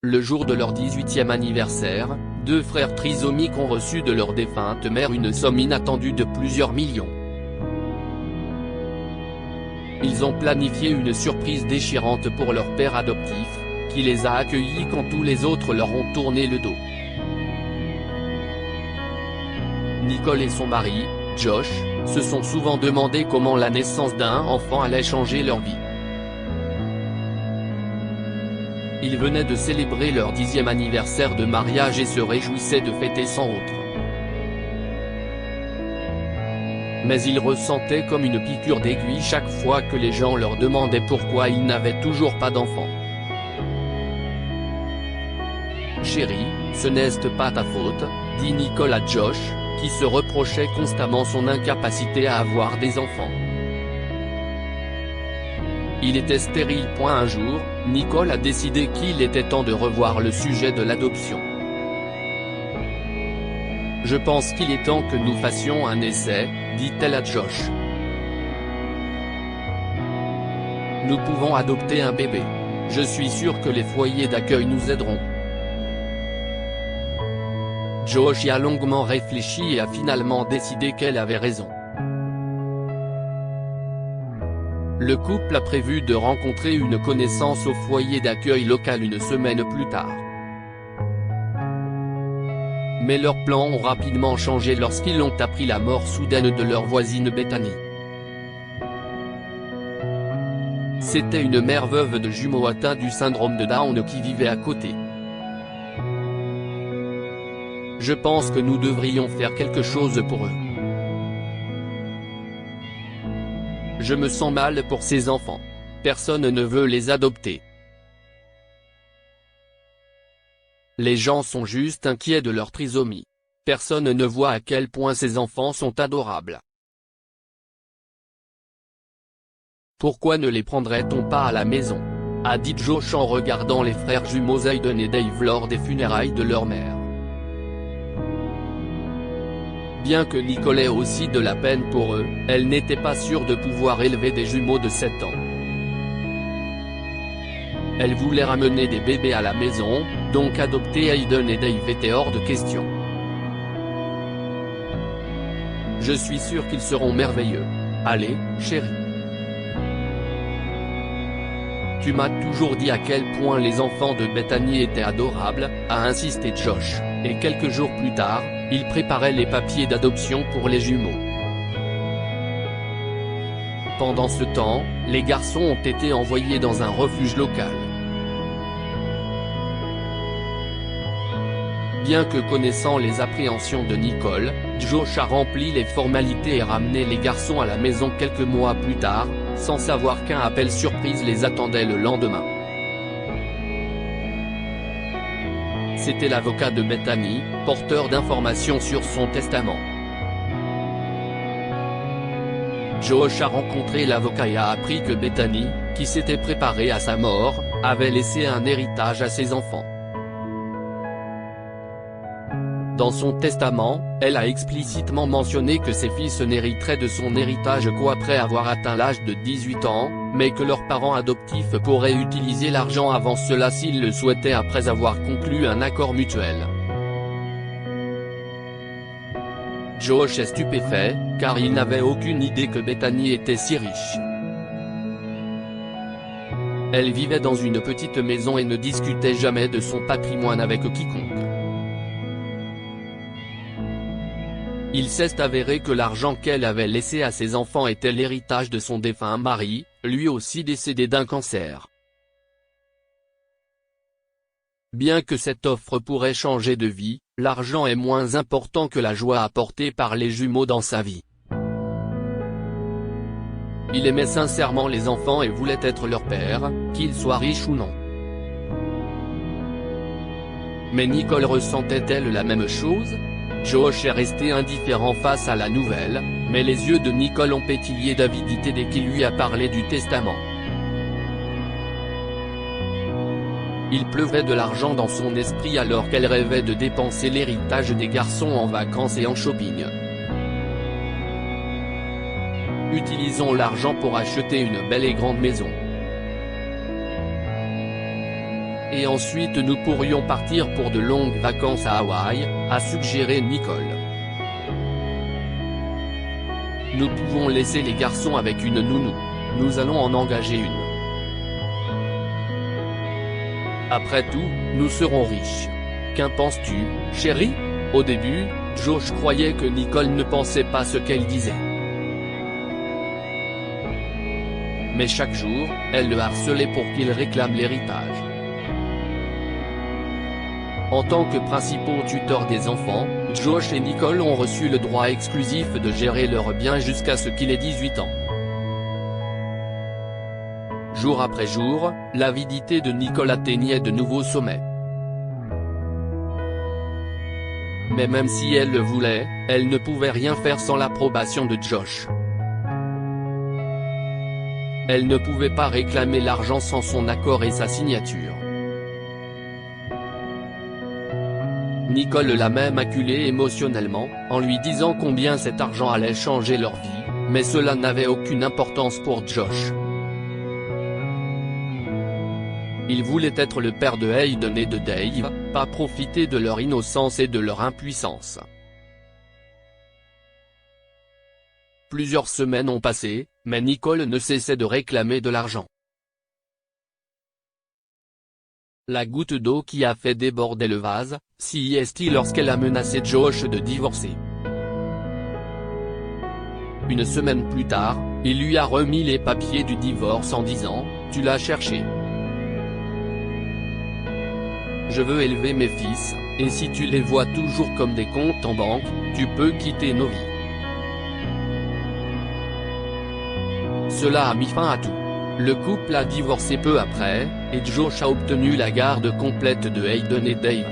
Le jour de leur 18e anniversaire, deux frères trisomiques ont reçu de leur défunte mère une somme inattendue de plusieurs millions. Ils ont planifié une surprise déchirante pour leur père adoptif, qui les a accueillis quand tous les autres leur ont tourné le dos. Nicole et son mari, Josh, se sont souvent demandé comment la naissance d'un enfant allait changer leur vie. Ils venaient de célébrer leur 10e anniversaire de mariage et se réjouissaient de fêter sans autre. Mais ils ressentaient comme une piqûre d'aiguille chaque fois que les gens leur demandaient pourquoi ils n'avaient toujours pas d'enfant. « Chérie, ce n'est pas ta faute », dit Nicole à Josh, qui se reprochait constamment son incapacité à avoir des enfants. Il était stérile. Un jour, Nicole a décidé qu'il était temps de revoir le sujet de l'adoption. « Je pense qu'il est temps que nous fassions un essai », dit-elle à Josh. « Nous pouvons adopter un bébé. Je suis sûr que les foyers d'accueil nous aideront. » Josh y a longuement réfléchi et a finalement décidé qu'elle avait raison. Le couple a prévu de rencontrer une connaissance au foyer d'accueil local une semaine plus tard. Mais leurs plans ont rapidement changé lorsqu'ils ont appris la mort soudaine de leur voisine Bethany. C'était une mère veuve de jumeaux atteints du syndrome de Down qui vivait à côté. « Je pense que nous devrions faire quelque chose pour eux. Je me sens mal pour ces enfants. Personne ne veut les adopter. Les gens sont juste inquiets de leur trisomie. Personne ne voit à quel point ces enfants sont adorables. Pourquoi ne les prendrait-on pas à la maison ?» a dit Josh en regardant les frères jumeaux Aiden et Dave lors des funérailles de leur mère. Bien que Nicole ait aussi de la peine pour eux, elle n'était pas sûre de pouvoir élever des jumeaux de 7 ans. Elle voulait ramener des bébés à la maison, donc adopter Aiden et Dave était hors de question. « Je suis sûr qu'ils seront merveilleux. Allez, chérie. Tu m'as toujours dit à quel point les enfants de Bethany étaient adorables », a insisté Josh, et quelques jours plus tard, il préparait les papiers d'adoption pour les jumeaux. Pendant ce temps, les garçons ont été envoyés dans un refuge local. Bien que connaissant les appréhensions de Nicole, Josh a rempli les formalités et ramené les garçons à la maison quelques mois plus tard, sans savoir qu'un appel surprise les attendait le lendemain. C'était l'avocat de Bethany, porteur d'informations sur son testament. Josh a rencontré l'avocat et a appris que Bethany, qui s'était préparée à sa mort, avait laissé un héritage à ses enfants. Dans son testament, elle a explicitement mentionné que ses fils n'hériteraient de son héritage qu'après avoir atteint l'âge de 18 ans, mais que leurs parents adoptifs pourraient utiliser l'argent avant cela s'ils le souhaitaient après avoir conclu un accord mutuel. Josh est stupéfait, car il n'avait aucune idée que Bethany était si riche. Elle vivait dans une petite maison et ne discutait jamais de son patrimoine avec quiconque. Il s'est avéré que l'argent qu'elle avait laissé à ses enfants était l'héritage de son défunt mari, lui aussi décédé d'un cancer. Bien que cette offre pourrait changer de vie, l'argent est moins important que la joie apportée par les jumeaux dans sa vie. Il aimait sincèrement les enfants et voulait être leur père, qu'ils soient riches ou non. Mais Nicole ressentait-elle la même chose ? Josh est resté indifférent face à la nouvelle, mais les yeux de Nicole ont pétillé d'avidité dès qu'il lui a parlé du testament. Il pleuvait de l'argent dans son esprit alors qu'elle rêvait de dépenser l'héritage des garçons en vacances et en shopping. Utilisons l'argent pour acheter une belle et grande maison. Et ensuite nous pourrions partir pour de longues vacances à Hawaï, a suggéré Nicole. Nous pouvons laisser les garçons avec une nounou. Nous allons en engager une. Après tout, nous serons riches. Qu'en penses-tu, chérie? Au début, Josh croyait que Nicole ne pensait pas ce qu'elle disait. Mais chaque jour, elle le harcelait pour qu'il réclame l'héritage. En tant que principaux tuteurs des enfants, Josh et Nicole ont reçu le droit exclusif de gérer leurs biens jusqu'à ce qu'il ait 18 ans. Jour après jour, l'avidité de Nicole atteignait de nouveaux sommets. Mais même si elle le voulait, elle ne pouvait rien faire sans l'approbation de Josh. Elle ne pouvait pas réclamer l'argent sans son accord et sa signature. Nicole l'a même acculé émotionnellement, en lui disant combien cet argent allait changer leur vie, mais cela n'avait aucune importance pour Josh. Il voulait être le père de Hayden et de Dave, pas profiter de leur innocence et de leur impuissance. Plusieurs semaines ont passé, mais Nicole ne cessait de réclamer de l'argent. La goutte d'eau qui a fait déborder le vase, si est-il lorsqu'elle a menacé Josh de divorcer. Une semaine plus tard, il lui a remis les papiers du divorce en disant « Tu l'as cherché. Je veux élever mes fils, et si tu les vois toujours comme des comptes en banque, tu peux quitter nos vies. » Cela a mis fin à tout. Le couple a divorcé peu après, et Josh a obtenu la garde complète de Hayden et Dave.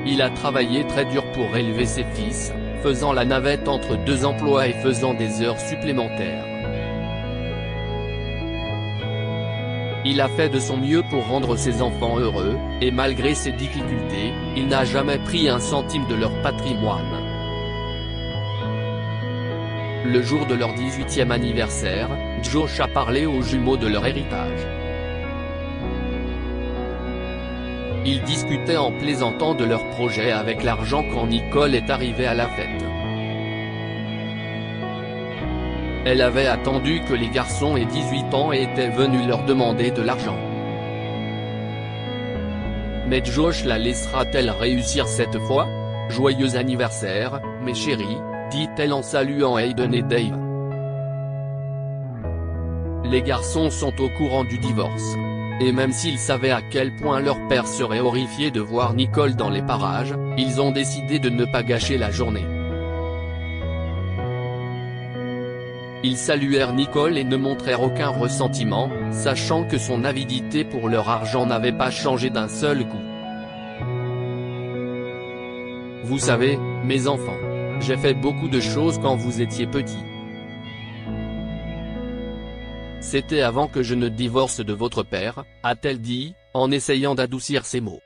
Il a travaillé très dur pour élever ses fils, faisant la navette entre 2 emplois et faisant des heures supplémentaires. Il a fait de son mieux pour rendre ses enfants heureux, et malgré ses difficultés, il n'a jamais pris un centime de leur patrimoine. Le jour de leur 18e anniversaire, Josh a parlé aux jumeaux de leur héritage. Ils discutaient en plaisantant de leur projet avec l'argent quand Nicole est arrivée à la fête. Elle avait attendu que les garçons aient 18 ans et était venue leur demander de l'argent. Mais Josh la laissera-t-elle réussir cette fois? Joyeux anniversaire, mes chéris, dit-elle en saluant Hayden et Dave. Les garçons sont au courant du divorce. Et même s'ils savaient à quel point leur père serait horrifié de voir Nicole dans les parages, ils ont décidé de ne pas gâcher la journée. Ils saluèrent Nicole et ne montrèrent aucun ressentiment, sachant que son avidité pour leur argent n'avait pas changé d'un seul coup. Vous savez, mes enfants, j'ai fait beaucoup de choses quand vous étiez petits. C'était avant que je ne divorce de votre père, a-t-elle dit, en essayant d'adoucir ses mots.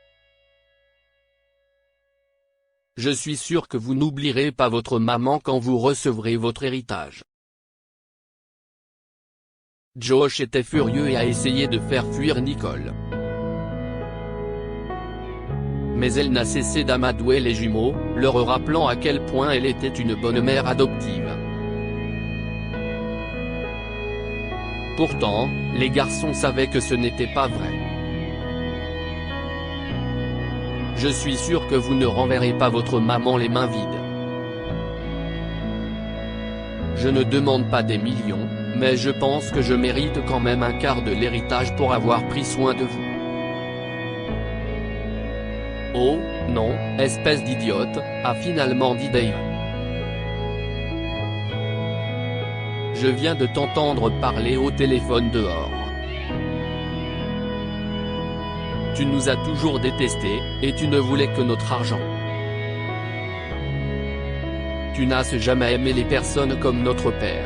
Je suis sûr que vous n'oublierez pas votre maman quand vous recevrez votre héritage. Josh était furieux et a essayé de faire fuir Nicole. Mais elle n'a cessé d'amadouer les jumeaux, leur rappelant à quel point elle était une bonne mère adoptive. Pourtant, les garçons savaient que ce n'était pas vrai. Je suis sûr que vous ne renverrez pas votre maman les mains vides. Je ne demande pas des millions, mais je pense que je mérite quand même un quart de l'héritage pour avoir pris soin de vous. Oh, non, espèce d'idiote, a finalement dit Dave. Je viens de t'entendre parler au téléphone dehors. Tu nous as toujours détestés, et tu ne voulais que notre argent. Tu n'as jamais aimé les personnes comme notre père.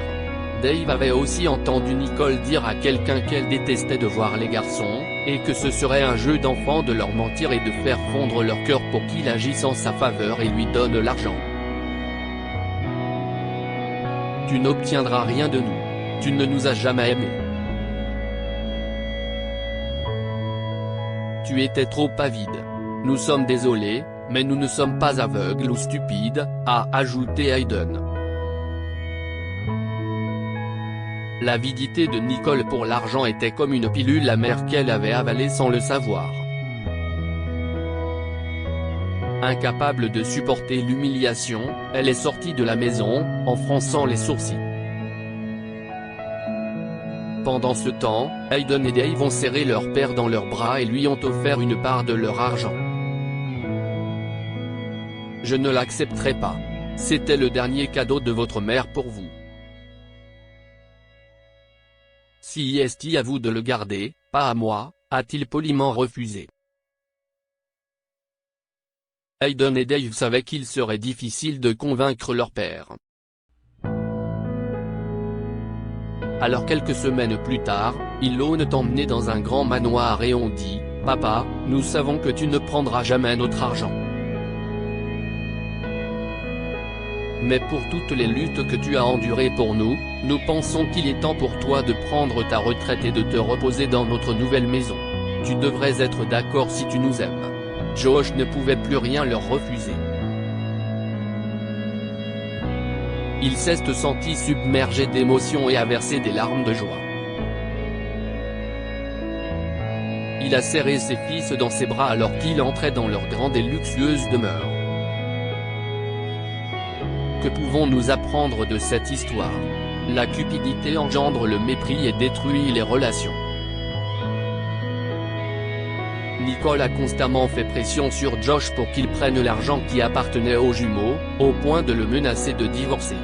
Dave avait aussi entendu Nicole dire à quelqu'un qu'elle détestait de voir les garçons, et que ce serait un jeu d'enfant de leur mentir et de faire fondre leur cœur pour qu'il agisse en sa faveur et lui donne l'argent. Tu n'obtiendras rien de nous. Tu ne nous as jamais aimés. tu étais trop avide. Nous sommes désolés, mais nous ne sommes pas aveugles ou stupides, a ajouté Hayden. L'avidité de Nicole pour l'argent était comme une pilule amère qu'elle avait avalée sans le savoir. Incapable de supporter l'humiliation, elle est sortie de la maison, en fronçant les sourcils. Pendant ce temps, Hayden et Dave ont serré leur père dans leurs bras et lui ont offert une part de leur argent. Je ne l'accepterai pas. C'était le dernier cadeau de votre mère pour vous. Si est à vous de le garder, pas à moi, a-t-il poliment refusé. Hayden et Dave savaient qu'il serait difficile de convaincre leur père. Alors quelques semaines plus tard, ils l'ont emmené dans un grand manoir et ont dit, « Papa, nous savons que tu ne prendras jamais notre argent. Mais pour toutes les luttes que tu as endurées pour nous, nous pensons qu'il est temps pour toi de prendre ta retraite et de te reposer dans notre nouvelle maison. Tu devrais être d'accord si tu nous aimes. » Josh ne pouvait plus rien leur refuser. Il s'est senti submergé d'émotions et a versé des larmes de joie. Il a serré ses fils dans ses bras alors qu'il entrait dans leur grande et luxueuse demeure. Que pouvons-nous apprendre de cette histoire? La cupidité engendre le mépris et détruit les relations. Nicole a constamment fait pression sur Josh pour qu'il prenne l'argent qui appartenait aux jumeaux, au point de le menacer de divorcer.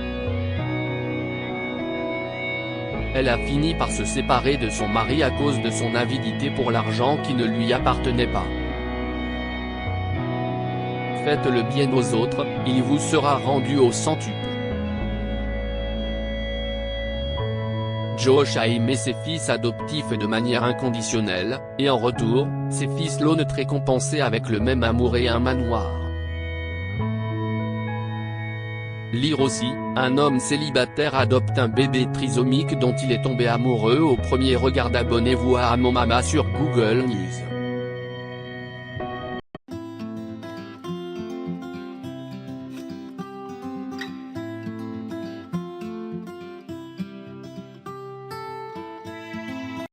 Elle a fini par se séparer de son mari à cause de son avidité pour l'argent qui ne lui appartenait pas. Faites le bien aux autres, il vous sera rendu au centuple. Josh a aimé ses fils adoptifs de manière inconditionnelle, et en retour, ses fils l'ont récompensé avec le même amour et un manoir. Lire aussi, un homme célibataire adopte un bébé trisomique dont il est tombé amoureux au premier regard. Abonnez-vous à Amomama sur Google News.